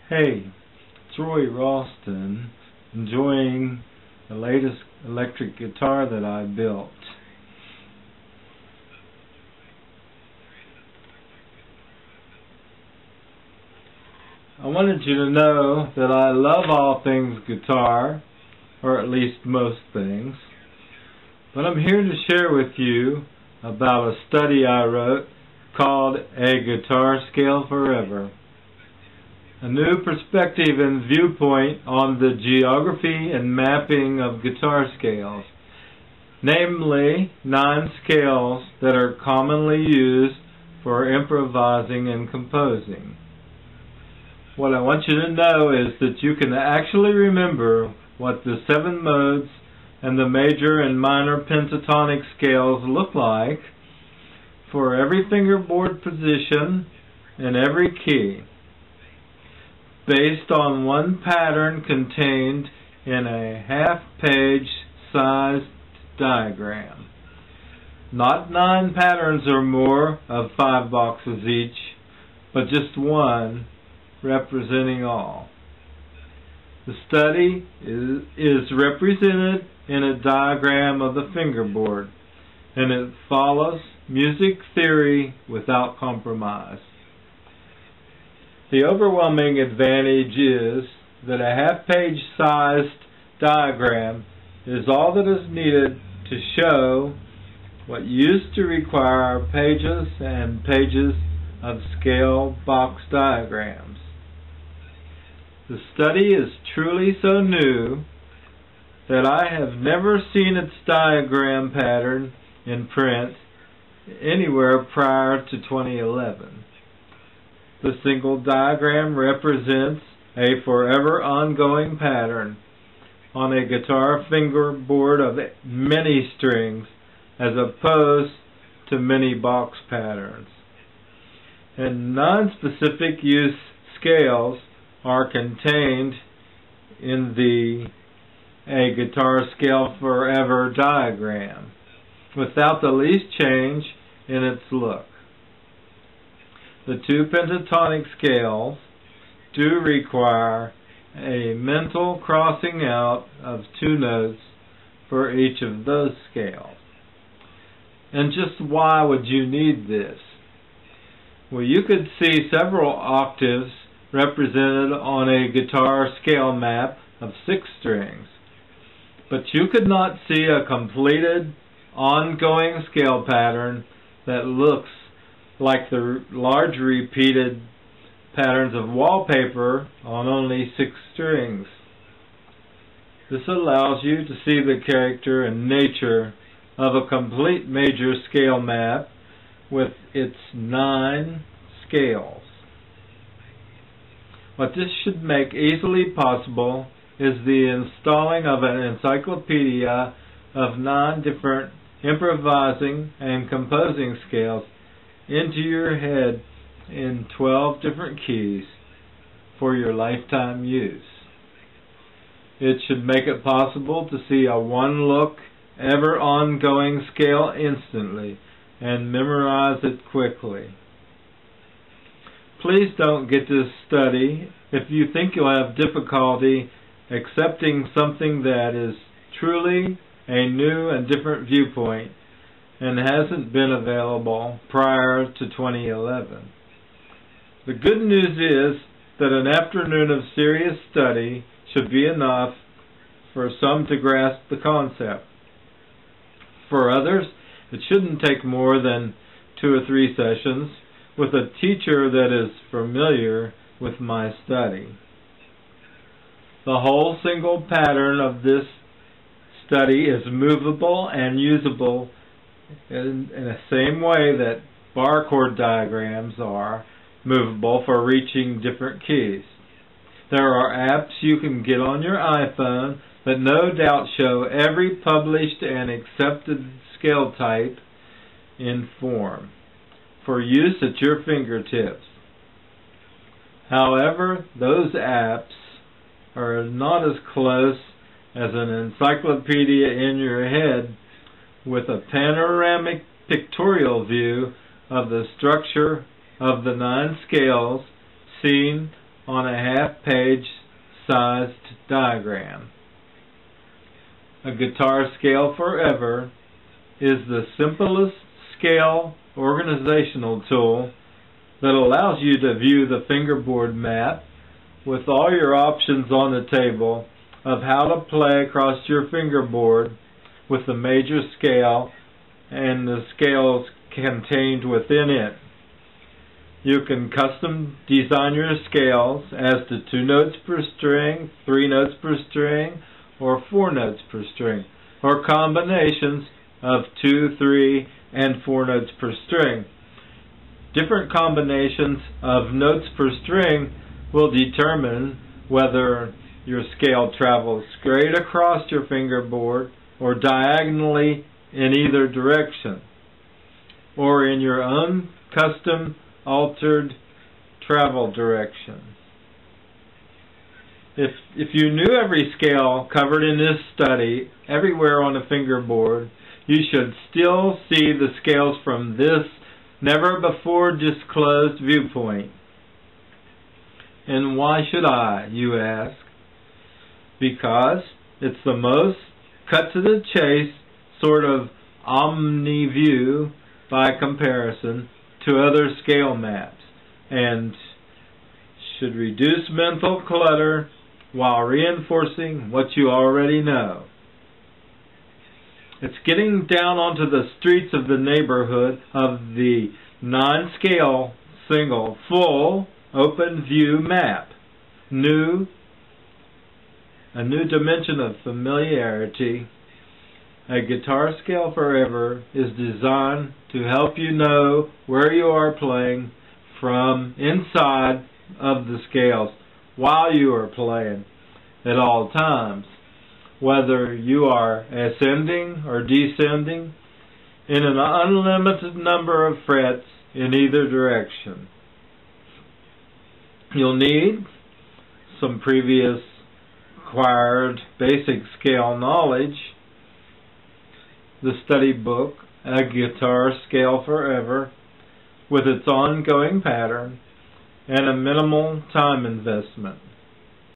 Hey, it's Roy Ralston, enjoying the latest electric guitar that I built. I wanted you to know that I love all things guitar, or at least most things, but I'm here to share with you about a study I wrote called A Guitar Scale Forever. A new perspective and viewpoint on the geography and mapping of guitar scales, namely 9 scales that are commonly used for improvising and composing. What I want you to know is that you can actually remember what the 7 modes and the major and minor pentatonic scales look like for every fingerboard position and every key, based on one pattern contained in a half-page sized diagram. Not 9 patterns or more of 5 boxes each, but just one representing all. The study is represented in a diagram of the fingerboard, and it follows music theory without compromise. The overwhelming advantage is that a half-page sized diagram is all that is needed to show what used to require pages and pages of scale box diagrams. The study is truly so new that I have never seen its diagram pattern in print anywhere prior to 2011. The single diagram represents a forever ongoing pattern on a guitar fingerboard of many strings as opposed to many box patterns. And non-specific use scales are contained in the A Guitar Scale Forever diagram without the least change in its look. The 2 pentatonic scales do require a mental crossing out of 2 notes for each of those scales. And just why would you need this? Well, you could see several octaves represented on a guitar scale map of 6 strings, but you could not see a completed, ongoing scale pattern that looks like the large repeated patterns of wallpaper on only 6 strings. This allows you to see the character and nature of a complete major scale map with its 9 scales. What this should make easily possible is the installing of an encyclopedia of 9 different improvising and composing scales into your head in 12 different keys for your lifetime use. It should make it possible to see a one-look, ever-ongoing scale instantly and memorize it quickly. Please don't get this study if you think you'll have difficulty accepting something that is truly a new and different viewpoint and hasn't been available prior to 2011. The good news is that an afternoon of serious study should be enough for some to grasp the concept. For others, it shouldn't take more than 2 or 3 sessions with a teacher that is familiar with my study. The whole single pattern of this study is movable and usable in the same way that bar chord diagrams are movable for reaching different keys. There are apps you can get on your iPhone that no doubt show every published and accepted scale type in form for use at your fingertips. However, those apps are not as close as an encyclopedia in your head with a panoramic pictorial view of the structure of the 9 scales seen on a half-page sized diagram. A Guitar Scale Forever is the simplest scale organizational tool that allows you to view the fingerboard map with all your options on the table of how to play across your fingerboard with the major scale and the scales contained within it. You can custom design your scales as to 2 notes per string, 3 notes per string, or 4 notes per string, or combinations of 2, 3, and 4 notes per string. Different combinations of notes per string will determine whether your scale travels straight across your fingerboard or diagonally in either direction, or in your own custom altered travel direction. If you knew every scale covered in this study everywhere on a fingerboard, you should still see the scales from this never before disclosed viewpoint. And why should I, you ask? Because it's the most cut to the chase sort of omni view by comparison to other scale maps, and should reduce mental clutter while reinforcing what you already know. It's getting down onto the streets of the neighborhood of the non-scale single full open view map. A new dimension of familiarity. A Guitar Scale Forever is designed to help you know where you are playing from inside of the scales while you are playing at all times, whether you are ascending or descending in an unlimited number of frets in either direction. You'll need some previous acquired basic scale knowledge, the study book, A Guitar Scale Forever, with its ongoing pattern, and a minimal time investment.